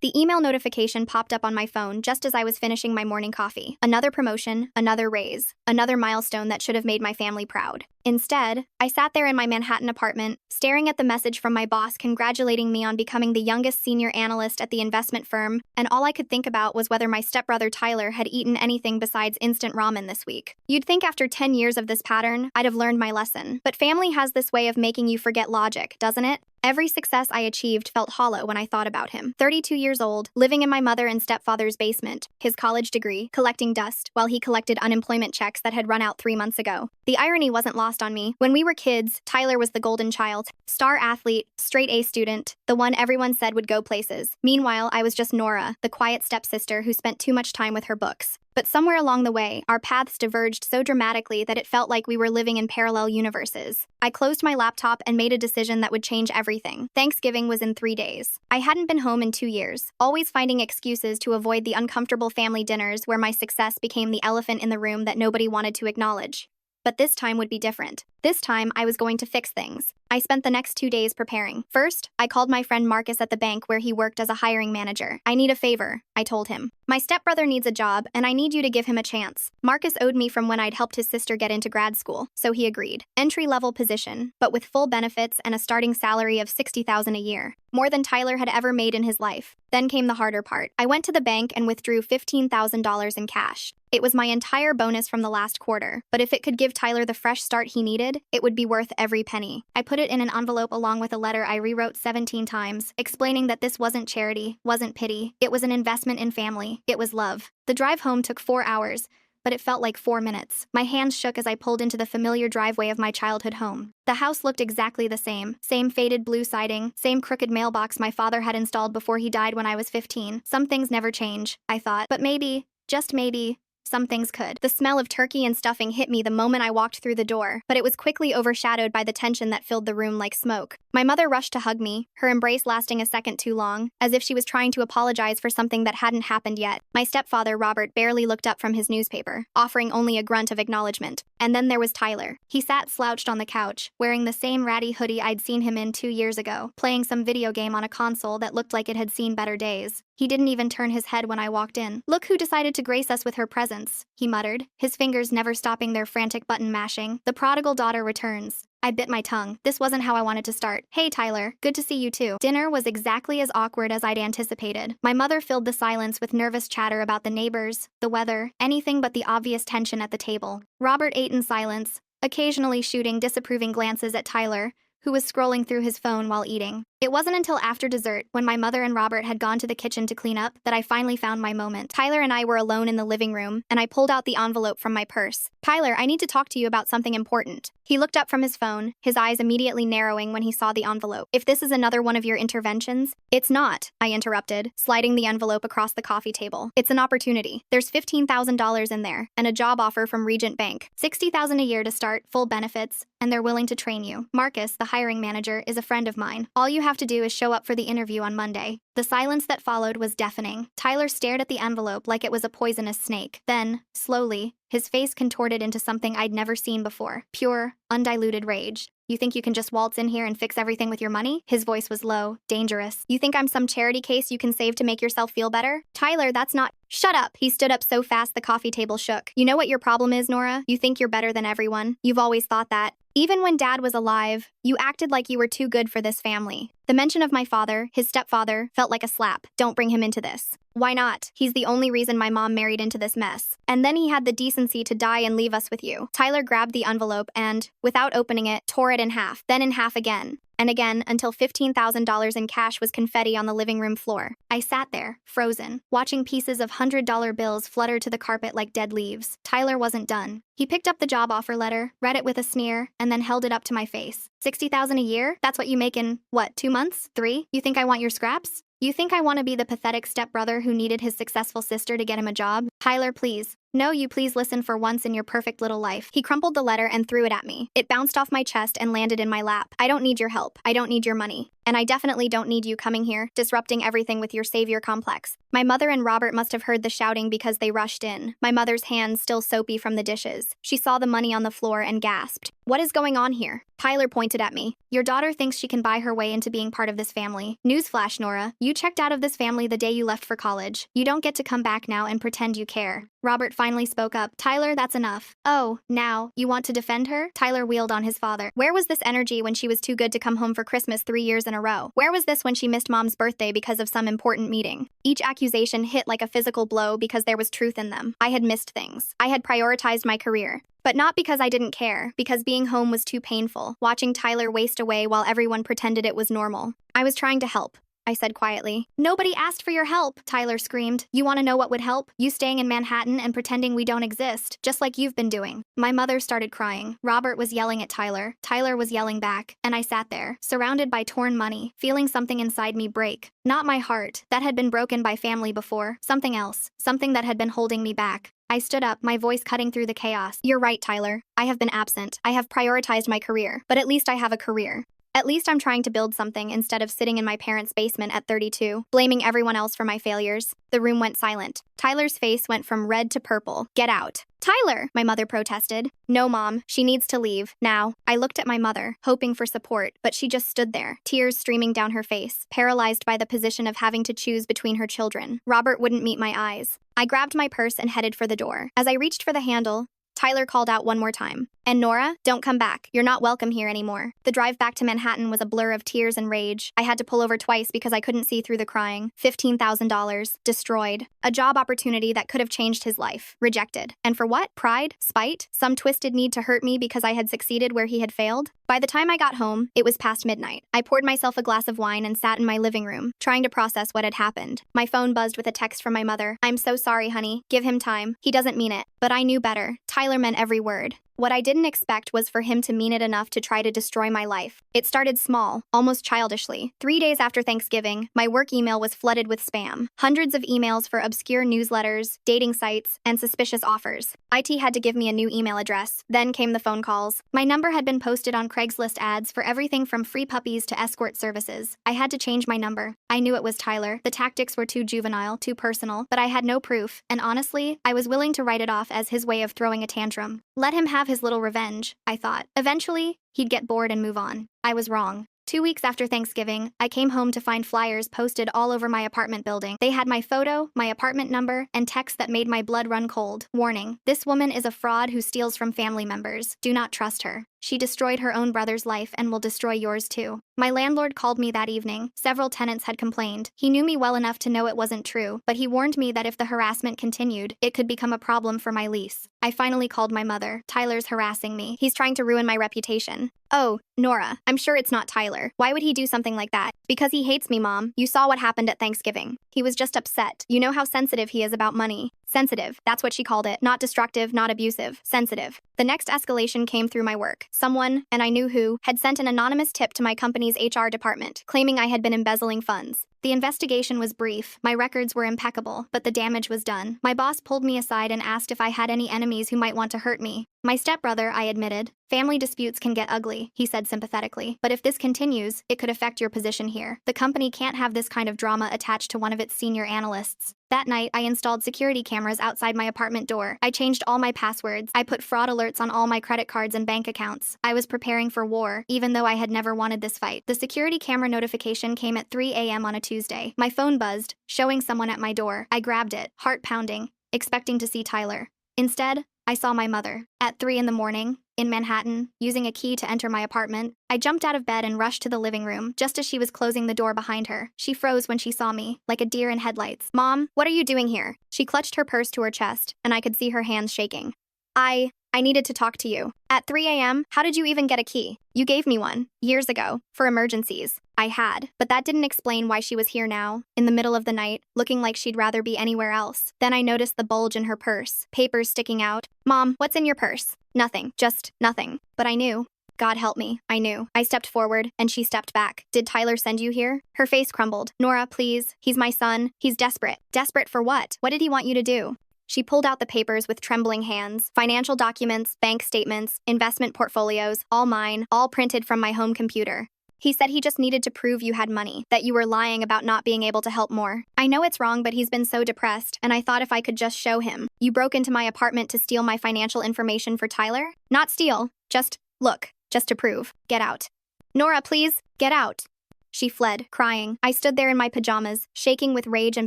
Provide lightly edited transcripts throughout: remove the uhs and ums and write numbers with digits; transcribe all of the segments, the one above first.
The email notification popped up on my phone just as I was finishing my morning coffee. Another promotion, another raise, another milestone that should have made my family proud. Instead, I sat there in my Manhattan apartment, staring at the message from my boss congratulating me on becoming the youngest senior analyst at the investment firm, and all I could think about was whether my stepbrother Tyler had eaten anything besides instant ramen this week. You'd think after 10 years of this pattern, I'd have learned my lesson. But family has this way of making you forget logic, doesn't it? Every success I achieved felt hollow when I thought about him. 32 years old, living in my mother and stepfather's basement, his college degree, collecting dust, while he collected unemployment checks that had run out 3 months ago. The irony wasn't lost on me. When we were kids, Tyler was the golden child, star athlete, straight A student, the one everyone said would go places. Meanwhile, I was just Nora, the quiet stepsister who spent too much time with her books. But somewhere along the way, our paths diverged so dramatically that it felt like we were living in parallel universes. I closed my laptop and made a decision that would change everything. Thanksgiving was in 3 days. I hadn't been home in 2 years, always finding excuses to avoid the uncomfortable family dinners where my success became the elephant in the room that nobody wanted to acknowledge. But this time would be different. This time, I was going to fix things. I spent the next 2 days preparing. First, I called my friend Marcus at the bank where he worked as a hiring manager. I need a favor, I told him. My stepbrother needs a job, and I need you to give him a chance. Marcus owed me from when I'd helped his sister get into grad school, so he agreed. Entry-level position, but with full benefits and a starting salary of $60,000 a year. More than Tyler had ever made in his life. Then came the harder part. I went to the bank and withdrew $15,000 in cash. It was my entire bonus from the last quarter, but if it could give Tyler the fresh start he needed, it would be worth every penny. I put it in an envelope along with a letter I rewrote 17 times, explaining that this wasn't charity, wasn't pity. It was an investment in family. It was love. The drive home took 4 hours, but it felt like 4 minutes. My hands shook as I pulled into the familiar driveway of my childhood home. The house looked exactly the same faded blue siding, same crooked mailbox my father had installed before he died when I was 15. Some things never change, I thought, but maybe, just maybe, some things could. The smell of turkey and stuffing hit me the moment I walked through the door, but it was quickly overshadowed by the tension that filled the room like smoke. My mother rushed to hug me, her embrace lasting a second too long, as if she was trying to apologize for something that hadn't happened yet. My stepfather, Robert, barely looked up from his newspaper, offering only a grunt of acknowledgement. And then there was Tyler. He sat slouched on the couch, wearing the same ratty hoodie I'd seen him in 2 years ago, playing some video game on a console that looked like it had seen better days. He didn't even turn his head when I walked in. "Look who decided to grace us with her presence," he muttered, his fingers never stopping their frantic button mashing. "The prodigal daughter returns." I bit my tongue. This wasn't how I wanted to start. "Hey, Tyler, good to see you too." Dinner was exactly as awkward as I'd anticipated. My mother filled the silence with nervous chatter about the neighbors, the weather, anything but the obvious tension at the table. Robert ate in silence, occasionally shooting disapproving glances at Tyler, who was scrolling through his phone while eating. It wasn't until after dessert, when my mother and Robert had gone to the kitchen to clean up, that I finally found my moment. Tyler and I were alone in the living room, and I pulled out the envelope from my purse. "Tyler, I need to talk to you about something important." He looked up from his phone, his eyes immediately narrowing when he saw the envelope. "If this is another one of your interventions—" "It's not," I interrupted, sliding the envelope across the coffee table. "It's an opportunity. There's $15,000 in there, and a job offer from Regent Bank. $60,000 a year to start, full benefits, and they're willing to train you. Marcus, the hiring manager, is a friend of mine. All you have to do is show up for the interview on Monday." The silence that followed was deafening. Tyler stared at the envelope like it was a poisonous snake. Then, slowly, his face contorted into something I'd never seen before. Pure, undiluted rage. "You think you can just waltz in here and fix everything with your money?" His voice was low, dangerous. "You think I'm some charity case you can save to make yourself feel better? Tyler, that's not—" "Shut up!" He stood up so fast the coffee table shook. "You know what your problem is, Nora? You think you're better than everyone. You've always thought that. Even when Dad was alive, you acted like you were too good for this family." The mention of my father, his stepfather, felt like a slap. "Don't bring him into this." "Why not? He's the only reason my mom married into this mess. And then he had the decency to die and leave us with you." Tyler grabbed the envelope and, without opening it, tore it in half, then in half again, and again until $15,000 in cash was confetti on the living room floor. I sat there, frozen, watching pieces of $100 bills flutter to the carpet like dead leaves. Tyler wasn't done. He picked up the job offer letter, read it with a sneer, and then held it up to my face. $60,000 a year? That's what you make in, what, 2 months? 3? You think I want your scraps? You think I want to be the pathetic stepbrother who needed his successful sister to get him a job? Tyler, please. No, you please listen for once in your perfect little life. He crumpled the letter and threw it at me. It bounced off my chest and landed in my lap. "I don't need your help. I don't need your money. And I definitely don't need you coming here, disrupting everything with your savior complex. My mother and Robert must have heard the shouting because they rushed in, my mother's hands still soapy from the dishes. She saw the money on the floor and gasped. What is going on here? Tyler pointed at me. Your daughter thinks she can buy her way into being part of this family. Newsflash, Nora. You checked out of this family the day you left for college. You don't get to come back now and pretend you care. Robert finally spoke up. Tyler, that's enough. Oh, now, you want to defend her? Tyler wheeled on his father. Where was this energy when she was too good to come home for Christmas 3 years in a row? Where was this when she missed Mom's birthday because of some important meeting? Each accusation hit like a physical blow because there was truth in them. I had missed things. I had prioritized my career. But not because I didn't care, because being home was too painful, watching Tyler waste away while everyone pretended it was normal. I was trying to help, I said quietly. Nobody asked for your help, Tyler screamed. You want to know what would help? You staying in Manhattan and pretending we don't exist, just like you've been doing. My mother started crying. Robert was yelling at Tyler. Tyler was yelling back, and I sat there, surrounded by torn money, feeling something inside me break. Not my heart, that had been broken by family before. Something else, something that had been holding me back. I stood up, my voice cutting through the chaos. You're right, Tyler. I have been absent. I have prioritized my career. But at least I have a career. At least I'm trying to build something instead of sitting in my parents' basement at 32, blaming everyone else for my failures. The room went silent. Tyler's face went from red to purple. Get out. Tyler, my mother protested. No, Mom, she needs to leave, now. I looked at my mother, hoping for support, but she just stood there, tears streaming down her face, paralyzed by the position of having to choose between her children. Robert wouldn't meet my eyes. I grabbed my purse and headed for the door. As I reached for the handle, Tyler called out one more time. And Nora, don't come back. You're not welcome here anymore. The drive back to Manhattan was a blur of tears and rage. I had to pull over twice because I couldn't see through the crying. $15,000. Destroyed. A job opportunity that could have changed his life. Rejected. And for what? Pride? Spite? Some twisted need to hurt me because I had succeeded where he had failed? By the time I got home, it was past midnight. I poured myself a glass of wine and sat in my living room, trying to process what had happened. My phone buzzed with a text from my mother. I'm so sorry, honey. Give him time. He doesn't mean it. But I knew better. Tyler meant every word. What I didn't expect was for him to mean it enough to try to destroy my life. It started small, almost childishly. 3 days after Thanksgiving, my work email was flooded with spam. Hundreds of emails for obscure newsletters, dating sites, and suspicious offers. IT had to give me a new email address. Then came the phone calls. My number had been posted on Craigslist ads for everything from free puppies to escort services. I had to change my number. I knew it was Tyler. The tactics were too juvenile, too personal, but I had no proof, and honestly, I was willing to write it off as his way of throwing a tantrum. Let him have his little revenge, I thought. Eventually, he'd get bored and move on. I was wrong. 2 weeks after Thanksgiving, I came home to find flyers posted all over my apartment building. They had my photo, my apartment number, and text that made my blood run cold. Warning, this woman is a fraud who steals from family members. Do not trust her. She destroyed her own brother's life and will destroy yours too. My landlord called me that evening. Several tenants had complained. He knew me well enough to know it wasn't true, but he warned me that if the harassment continued, it could become a problem for my lease. I finally called my mother. Tyler's harassing me. He's trying to ruin my reputation. Oh, Nora, I'm sure it's not Tyler. Why would he do something like that? Because he hates me, Mom. You saw what happened at Thanksgiving. He was just upset. You know how sensitive he is about money. Sensitive, that's what she called it. Not destructive, not abusive. Sensitive. The next escalation came through my work. Someone, and I knew who, had sent an anonymous tip to my company's HR department, claiming I had been embezzling funds. The investigation was brief. My records were impeccable, but the damage was done. My boss pulled me aside and asked if I had any enemies who might want to hurt me. My stepbrother, I admitted. Family disputes can get ugly, he said sympathetically. But if this continues, it could affect your position here. The company can't have this kind of drama attached to one of its senior analysts. That night, I installed security cameras outside my apartment door. I changed all my passwords. I put fraud alerts on all my credit cards and bank accounts. I was preparing for war, even though I had never wanted this fight. The security camera notification came at 3 a.m. on a Tuesday. My phone buzzed, showing someone at my door. I grabbed it, heart pounding, expecting to see Tyler. Instead, I saw my mother. At 3 in the morning, in Manhattan, using a key to enter my apartment, I jumped out of bed and rushed to the living room, just as she was closing the door behind her. She froze when she saw me, like a deer in headlights. Mom, what are you doing here? She clutched her purse to her chest, and I could see her hands shaking. I needed to talk to you. At 3 a.m., how did you even get a key? You gave me one, years ago, for emergencies. I had, but that didn't explain why she was here now, in the middle of the night, looking like she'd rather be anywhere else. Then I noticed the bulge in her purse, papers sticking out. Mom, what's in your purse? Nothing, just nothing. But I knew. God help me, I knew. I stepped forward, and she stepped back. Did Tyler send you here? Her face crumbled. Nora, please. He's my son. He's desperate. Desperate for what? What did he want you to do? She pulled out the papers with trembling hands. Financial documents, bank statements, investment portfolios, all mine, all printed from my home computer. He said he just needed to prove you had money, that you were lying about not being able to help more. I know it's wrong, but he's been so depressed, and I thought if I could just show him. You broke into my apartment to steal my financial information for Tyler? Not steal, just look, just to prove. Get out. Nora, please, get out. She fled, crying. I stood there in my pajamas, shaking with rage and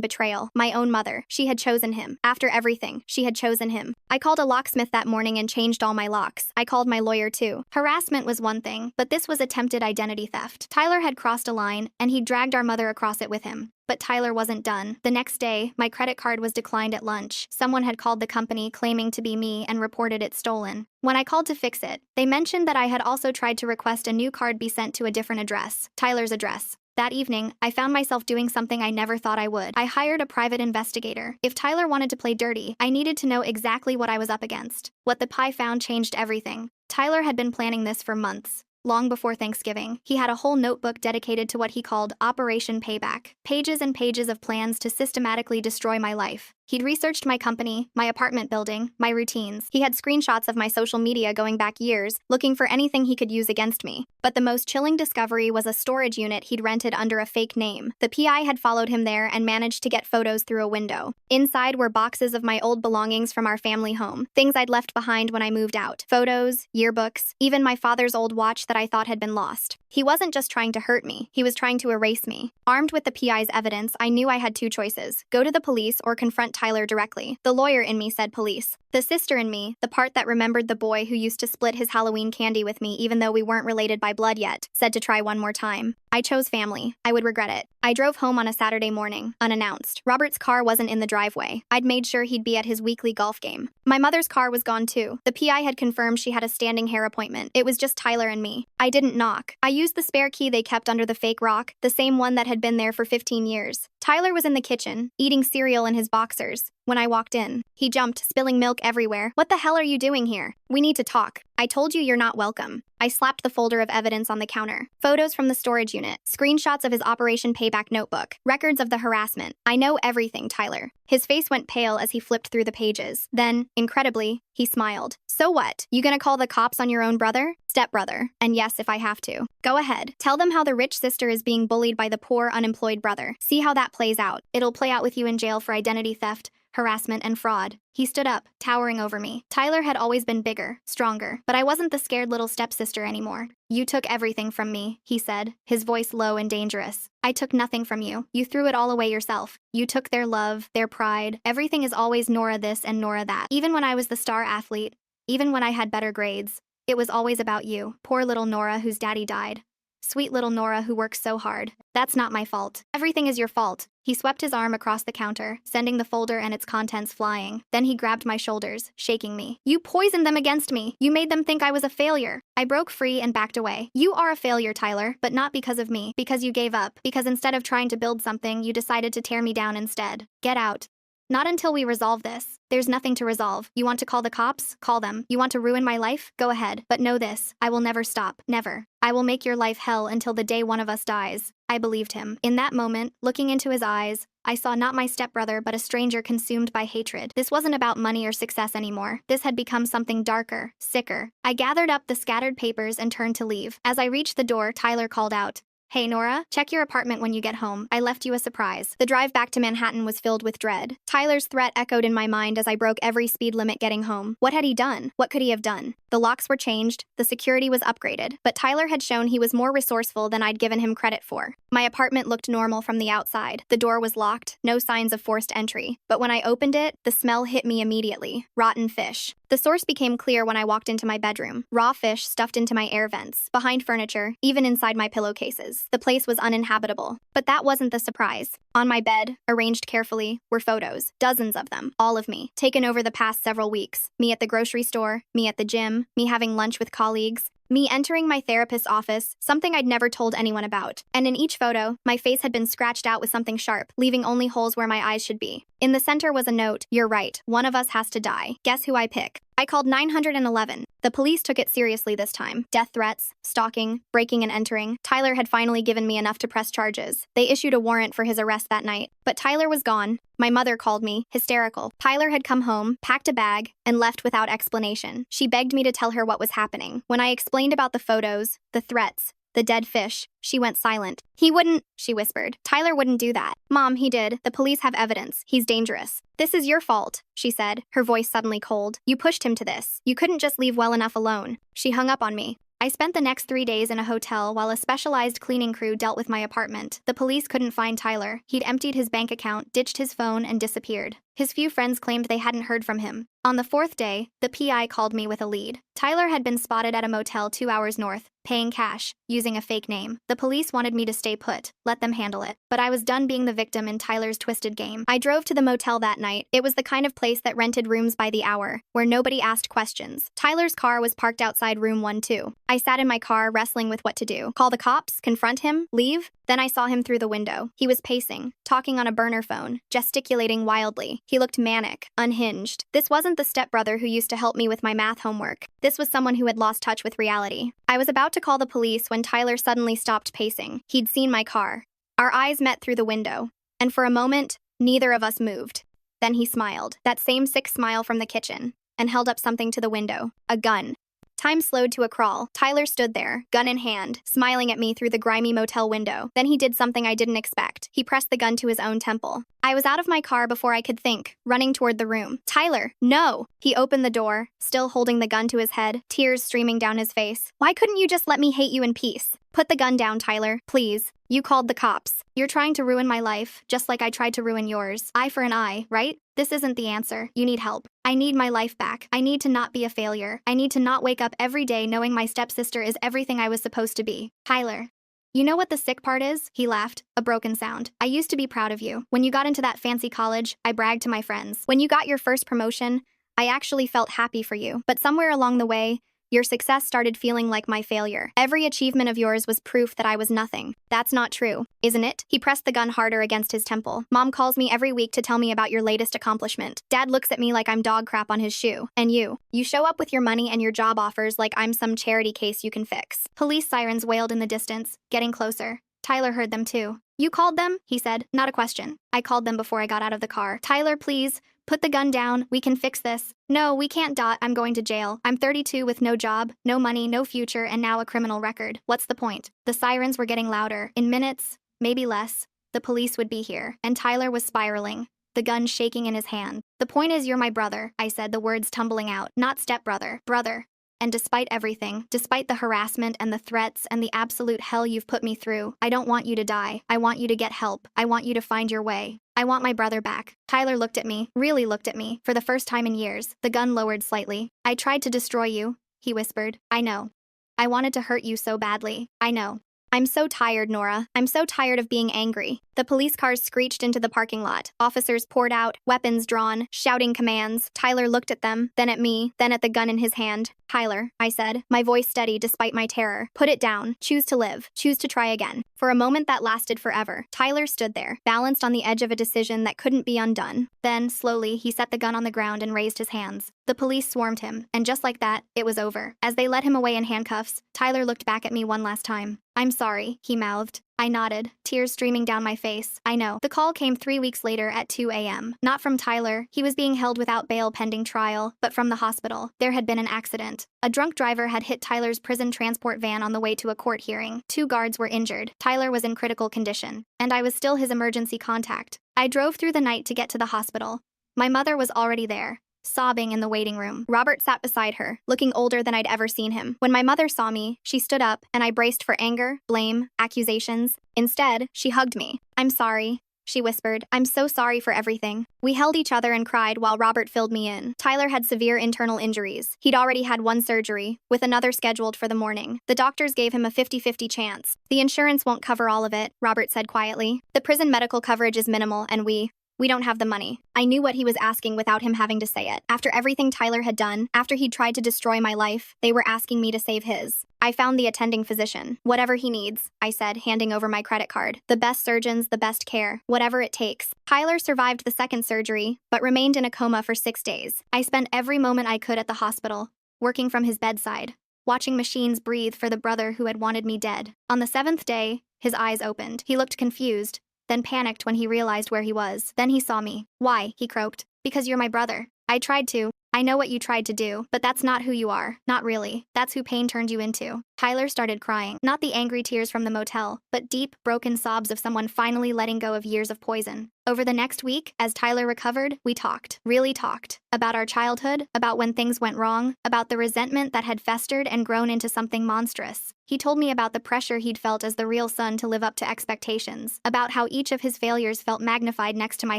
betrayal. My own mother. She had chosen him. After everything, she had chosen him. I called a locksmith that morning and changed all my locks. I called my lawyer too. Harassment was one thing, but this was attempted identity theft. Tyler had crossed a line, and he dragged our mother across it with him. But Tyler wasn't done. The next day, my credit card was declined at lunch. Someone had called the company claiming to be me and reported it stolen. When I called to fix it, they mentioned that I had also tried to request a new card be sent to a different address, Tyler's address. That evening, I found myself doing something I never thought I would. I hired a private investigator. If Tyler wanted to play dirty, I needed to know exactly what I was up against. What the pie found changed everything. Tyler had been planning this for months. Long before Thanksgiving, he had a whole notebook dedicated to what he called Operation Payback. Pages and pages of plans to systematically destroy my life. He'd researched my company, my apartment building, my routines. He had screenshots of my social media going back years, looking for anything he could use against me. But the most chilling discovery was a storage unit he'd rented under a fake name. The PI had followed him there and managed to get photos through a window. Inside were boxes of my old belongings from our family home, things I'd left behind when I moved out. Photos, yearbooks, even my father's old watch that I thought had been lost. He wasn't just trying to hurt me, he was trying to erase me. Armed with the PI's evidence, I knew I had two choices: go to the police or confront Tyler directly. The lawyer in me said police. The sister in me, the part that remembered the boy who used to split his Halloween candy with me even though we weren't related by blood yet, said to try one more time. I chose family. I would regret it. I drove home on a Saturday morning, unannounced. Robert's car wasn't in the driveway. I'd made sure he'd be at his weekly golf game. My mother's car was gone too. The PI had confirmed she had a standing hair appointment. It was just Tyler and me. I didn't knock. I used the spare key they kept under the fake rock, the same one that had been there for 15 years. Tyler was in the kitchen, eating cereal in his boxers. When I walked in, he jumped, spilling milk everywhere. What the hell are you doing here? We need to talk. I told you you're not welcome. I slapped the folder of evidence on the counter. Photos from the storage unit, screenshots of his Operation Payback notebook, records of the harassment. I know everything, Tyler. His face went pale as he flipped through the pages. Then, incredibly, he smiled. So what? You gonna call the cops on your own brother? Stepbrother. And yes, if I have to. Go ahead. Tell them how the rich sister is being bullied by the poor, unemployed brother. See how that plays out. It'll play out with you in jail for identity theft, harassment, and fraud. He stood up, towering over me. Tyler had always been bigger, stronger, but I wasn't the scared little stepsister anymore. You took everything from me, he said, his voice low and dangerous. I took nothing from you. You threw it all away yourself. You took their love, their pride. Everything is always Nora this and Nora that. Even when I was the star athlete, even when I had better grades, it was always about you. Poor little Nora whose daddy died. Sweet little Nora who works so hard. That's not my fault. Everything is your fault. He swept his arm across the counter, sending the folder and its contents flying. Then he grabbed my shoulders, shaking me. You poisoned them against me. You made them think I was a failure. I broke free and backed away. You are a failure, Tyler, but not because of me. Because you gave up. Because instead of trying to build something, you decided to tear me down instead. Get out. Not until we resolve this. There's nothing to resolve. You want to call the cops? Call them. You want to ruin my life? Go ahead. But know this, I will never stop. Never. I will make your life hell until the day one of us dies. I believed him. In that moment, looking into his eyes, I saw not my stepbrother but a stranger consumed by hatred. This wasn't about money or success anymore. This had become something darker, sicker. I gathered up the scattered papers and turned to leave. As I reached the door, Tyler called out, "Hey Nora, check your apartment when you get home. I left you a surprise." The drive back to Manhattan was filled with dread. Tyler's threat echoed in my mind as I broke every speed limit getting home. What had he done? What could he have done? The locks were changed, the security was upgraded, but Tyler had shown he was more resourceful than I'd given him credit for. My apartment looked normal from the outside. The door was locked, no signs of forced entry. But when I opened it, the smell hit me immediately. Rotten fish. The source became clear when I walked into my bedroom. Raw fish stuffed into my air vents, behind furniture, even inside my pillowcases. The place was uninhabitable. But that wasn't the surprise. On my bed, arranged carefully, were photos. Dozens of them. All of me. Taken over the past several weeks. Me at the grocery store, me at the gym, me having lunch with colleagues, me entering my therapist's office, something I'd never told anyone about. And in each photo, my face had been scratched out with something sharp, leaving only holes where my eyes should be. In the center was a note, "You're right, one of us has to die." Guess who I pick? I called 911. The police took it seriously this time. Death threats, stalking, breaking and entering. Tyler had finally given me enough to press charges. They issued a warrant for his arrest that night. But Tyler was gone. My mother called me, hysterical. Tyler had come home, packed a bag, and left without explanation. She begged me to tell her what was happening. When I explained about the photos, the threats, The dead fish. She went silent. He wouldn't, she whispered. Tyler wouldn't do that. Mom, he did. The police have evidence. He's dangerous. This is your fault, she said, her voice suddenly cold. You pushed him to this. You couldn't just leave well enough alone. She hung up on me. I spent the next 3 days in a hotel while a specialized cleaning crew dealt with my apartment. The police couldn't find Tyler. He'd emptied his bank account, ditched his phone, and disappeared. His few friends claimed they hadn't heard from him. On the 4th day, the PI called me with a lead. Tyler had been spotted at a motel 2 hours north, paying cash, using a fake name. The police wanted me to stay put, let them handle it. But I was done being the victim in Tyler's twisted game. I drove to the motel that night. It was the kind of place that rented rooms by the hour, where nobody asked questions. Tyler's car was parked outside room 1-2. I sat in my car, wrestling with what to do. Call the cops? Confront him? Leave? Then I saw him through the window. He was pacing, talking on a burner phone, gesticulating wildly. He looked manic, unhinged. This wasn't the stepbrother who used to help me with my math homework. This was someone who had lost touch with reality. I was about to call the police when Tyler suddenly stopped pacing. He'd seen my car. Our eyes met through the window, and for a moment, neither of us moved. Then he smiled, that same sick smile from the kitchen, and held up something to the window, a gun. Time slowed to a crawl. Tyler stood there, gun in hand, smiling at me through the grimy motel window. Then he did something I didn't expect. He pressed the gun to his own temple. I was out of my car before I could think, running toward the room. Tyler, no! He opened the door, still holding the gun to his head, tears streaming down his face. Why couldn't you just let me hate you in peace? Put the gun down, Tyler, please. You called the cops. You're trying to ruin my life, just like I tried to ruin yours. Eye for an eye, right? This isn't the answer. You need help. I need my life back. I need to not be a failure. I need to not wake up every day knowing my stepsister is everything I was supposed to be. Tyler. You know what the sick part is? He laughed, a broken sound. I used to be proud of you. When you got into that fancy college, I bragged to my friends. When you got your first promotion, I actually felt happy for you. But somewhere along the way, your success started feeling like my failure. Every achievement of yours was proof that I was nothing. That's not true, isn't it? He pressed the gun harder against his temple. Mom calls me every week to tell me about your latest accomplishment. Dad looks at me like I'm dog crap on his shoe. And you show up with your money and your job offers like I'm some charity case you can fix. Police sirens wailed in the distance, getting closer. Tyler heard them too. You called them? He said, not a question. I called them before I got out of the car. Tyler, please. Put the gun down. We can fix this. No, we can't. I'm going to jail. I'm 32 with no job, no money, no future, and now a criminal record. What's the point? The sirens were getting louder. In minutes, maybe less, the police would be here. And Tyler was spiraling, the gun shaking in his hand. The point is, you're my brother, I said, the words tumbling out. Not stepbrother, brother. And despite everything, despite the harassment and the threats and the absolute hell you've put me through, I don't want you to die. I want you to get help. I want you to find your way. I want my brother back. Tyler looked at me, really looked at me, for the first time in years. The gun lowered slightly. I tried to destroy you, he whispered. I know. I wanted to hurt you so badly. I know. I'm so tired, Nora. I'm so tired of being angry. The police cars screeched into the parking lot. Officers poured out, weapons drawn, shouting commands. Tyler looked at them, then at me, then at the gun in his hand. Tyler, I said, my voice steady despite my terror. Put it down. Choose to live. Choose to try again. For a moment that lasted forever. Tyler stood there, balanced on the edge of a decision that couldn't be undone. Then, slowly, he set the gun on the ground and raised his hands. The police swarmed him, and just like that, it was over. As they led him away in handcuffs, Tyler looked back at me one last time. I'm sorry, he mouthed. I nodded, tears streaming down my face. I know. The call came 3 weeks later at 2 a.m. Not from Tyler. He was being held without bail pending trial, but from the hospital. There had been an accident. A drunk driver had hit Tyler's prison transport van on the way to a court hearing. 2 guards were injured. Tyler was in critical condition, and I was still his emergency contact. I drove through the night to get to the hospital. My mother was already there, sobbing in the waiting room. Robert sat beside her, looking older than I'd ever seen him. When my mother saw me, she stood up, and I braced for anger, blame, accusations. Instead, she hugged me. I'm sorry, she whispered. I'm so sorry for everything. We held each other and cried while Robert filled me in. Tyler had severe internal injuries. He'd already had 1 surgery, with another scheduled for the morning. The doctors gave him a 50-50 chance. The insurance won't cover all of it, Robert said quietly. The prison medical coverage is minimal, and we don't have the money. I knew what he was asking without him having to say it. After everything Tyler had done, after he'd tried to destroy my life, they were asking me to save his. I found the attending physician. Whatever he needs, I said, handing over my credit card. The best surgeons, the best care, whatever it takes. Tyler survived the 2nd surgery, but remained in a coma for 6 days. I spent every moment I could at the hospital, working from his bedside, watching machines breathe for the brother who had wanted me dead. On the 7th day, his eyes opened. He looked confused, then panicked when he realized where he was. Then he saw me. Why? He croaked. Because you're my brother. I tried to I know what you tried to do, but that's not who you are. Not really. That's who pain turned you into. Tyler started crying. Not the angry tears from the motel, but deep, broken sobs of someone finally letting go of years of poison. Over the next week, as Tyler recovered, we talked. Really talked. About our childhood, about when things went wrong, about the resentment that had festered and grown into something monstrous. He told me about the pressure he'd felt as the real son to live up to expectations, about how each of his failures felt magnified next to my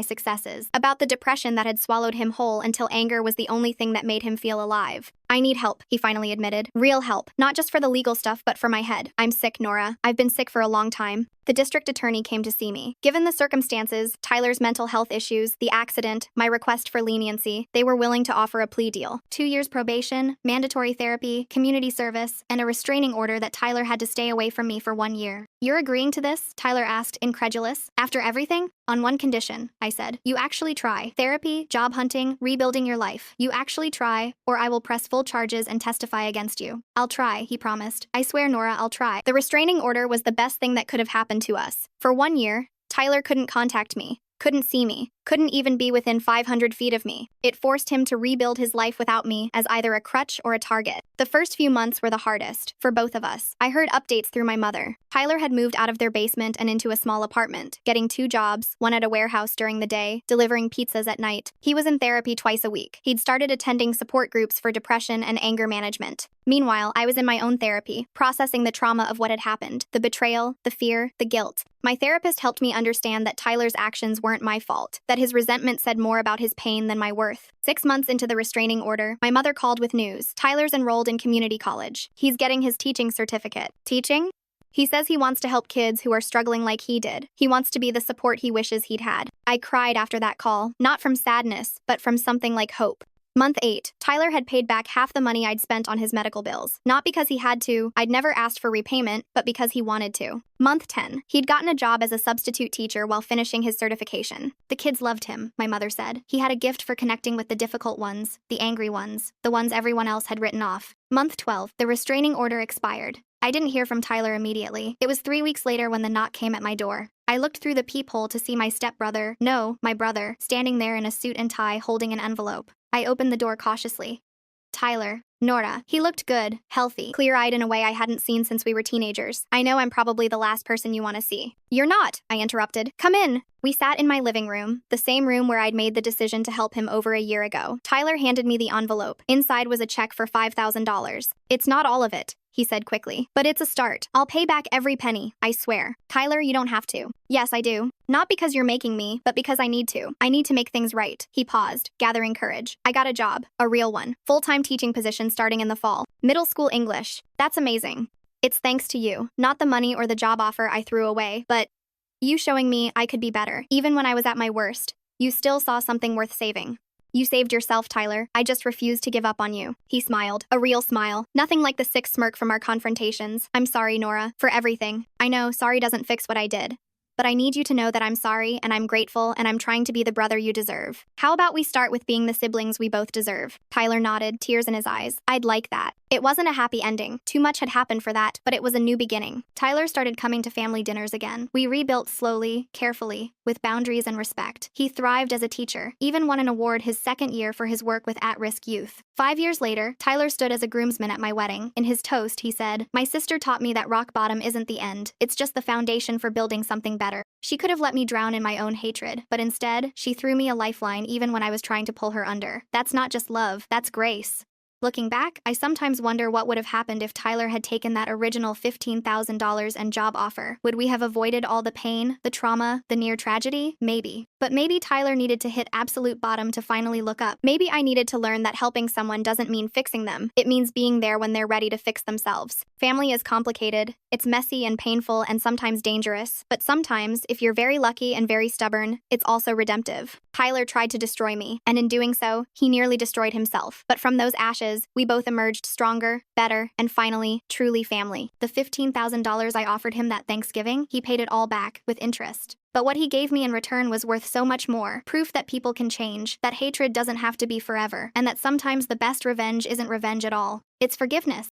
successes, about the depression that had swallowed him whole until anger was the only thing that made him feel alive. I need help, he finally admitted. Real help. Not just for the legal stuff, but for my head. I'm sick, Nora. I've been sick for a long time. The district attorney came to see me. Given the circumstances, Tyler's mental health issues, the accident, my request for leniency, they were willing to offer a plea deal. 2 years probation, mandatory therapy, community service, and a restraining order that Tyler had to stay away from me for 1 year. You're agreeing to this? Tyler asked, incredulous. After everything? On one condition, I said. You actually try. Therapy, job hunting, rebuilding your life. You actually try, or I will press full charges and testify against you. I'll try, he promised. I swear, Nora, I'll try. The restraining order was the best thing that could have happened to us. For 1 year, Tyler couldn't contact me, couldn't see me, couldn't even be within 500 feet of me. It forced him to rebuild his life without me as either a crutch or a target. The first few months were the hardest, for both of us. I heard updates through my mother. Tyler had moved out of their basement and into a small apartment, getting 2 jobs, one at a warehouse during the day, delivering pizzas at night. He was in therapy twice a week. He'd started attending support groups for depression and anger management. Meanwhile, I was in my own therapy, processing the trauma of what had happened, the betrayal, the fear, the guilt. My therapist helped me understand that Tyler's actions weren't my fault, that his resentment said more about his pain than my worth. 6 months into the restraining order, my mother called with news. Tyler's enrolled in community college. He's getting his teaching certificate. Teaching? He says he wants to help kids who are struggling like he did. He wants to be the support he wishes he'd had. I cried after that call, not from sadness, but from something like hope. Month 8, Tyler had paid back half the money I'd spent on his medical bills. Not because he had to, I'd never asked for repayment, but because he wanted to. Month 10, he'd gotten a job as a substitute teacher while finishing his certification. The kids loved him, my mother said. He had a gift for connecting with the difficult ones, the angry ones, the ones everyone else had written off. Month 12, the restraining order expired. I didn't hear from Tyler immediately. It was 3 weeks later when the knock came at my door. I looked through the peephole to see my stepbrother, no, my brother, standing there in a suit and tie holding an envelope. I opened the door cautiously. Tyler. Nora. He looked good, healthy, clear-eyed in a way I hadn't seen since we were teenagers. I know I'm probably the last person you want to see. You're not, I interrupted. Come in. We sat in my living room, the same room where I'd made the decision to help him over a year ago. Tyler handed me the envelope. Inside was a check for $5,000. It's not all of it, he said quickly, but it's a start. I'll pay back every penny, I swear. Tyler, you don't have to. Yes, I do. Not because you're making me, but because I need to. I need to make things right. He paused, gathering courage. I got a job, a real one. Full-time teaching position starting in the fall. Middle school English. That's amazing. It's thanks to you. Not the money or the job offer I threw away, but you showing me I could be better. Even when I was at my worst, you still saw something worth saving. You saved yourself, Tyler. I just refused to give up on you. He smiled. A real smile. Nothing like the sick smirk from our confrontations. I'm sorry, Nora, for everything. I know sorry doesn't fix what I did. But I need you to know that I'm sorry, and I'm grateful, and I'm trying to be the brother you deserve. How about we start with being the siblings we both deserve? Tyler nodded, tears in his eyes. I'd like that. It wasn't a happy ending. Too much had happened for that, but it was a new beginning. Tyler started coming to family dinners again. We rebuilt slowly, carefully, with boundaries and respect. He thrived as a teacher, even won an award his second year for his work with at-risk youth. 5 years later, Tyler stood as a groomsman at my wedding. In his toast, he said, "My sister taught me that rock bottom isn't the end. It's just the foundation for building something better. She could have let me drown in my own hatred, but instead, she threw me a lifeline even when I was trying to pull her under. That's not just love, that's grace." Looking back, I sometimes wonder what would have happened if Tyler had taken that original $15,000 and job offer. Would we have avoided all the pain, the trauma, the near tragedy? Maybe. But maybe Tyler needed to hit absolute bottom to finally look up. Maybe I needed to learn that helping someone doesn't mean fixing them. It means being there when they're ready to fix themselves. Family is complicated. It's messy and painful and sometimes dangerous. But sometimes, if you're very lucky and very stubborn, it's also redemptive. Tyler tried to destroy me, and in doing so, he nearly destroyed himself. But from those ashes, we both emerged stronger, better, and finally, truly family. The $15,000 I offered him that Thanksgiving, he paid it all back, with interest. But what he gave me in return was worth so much more. Proof that people can change, that hatred doesn't have to be forever, and that sometimes the best revenge isn't revenge at all. It's forgiveness.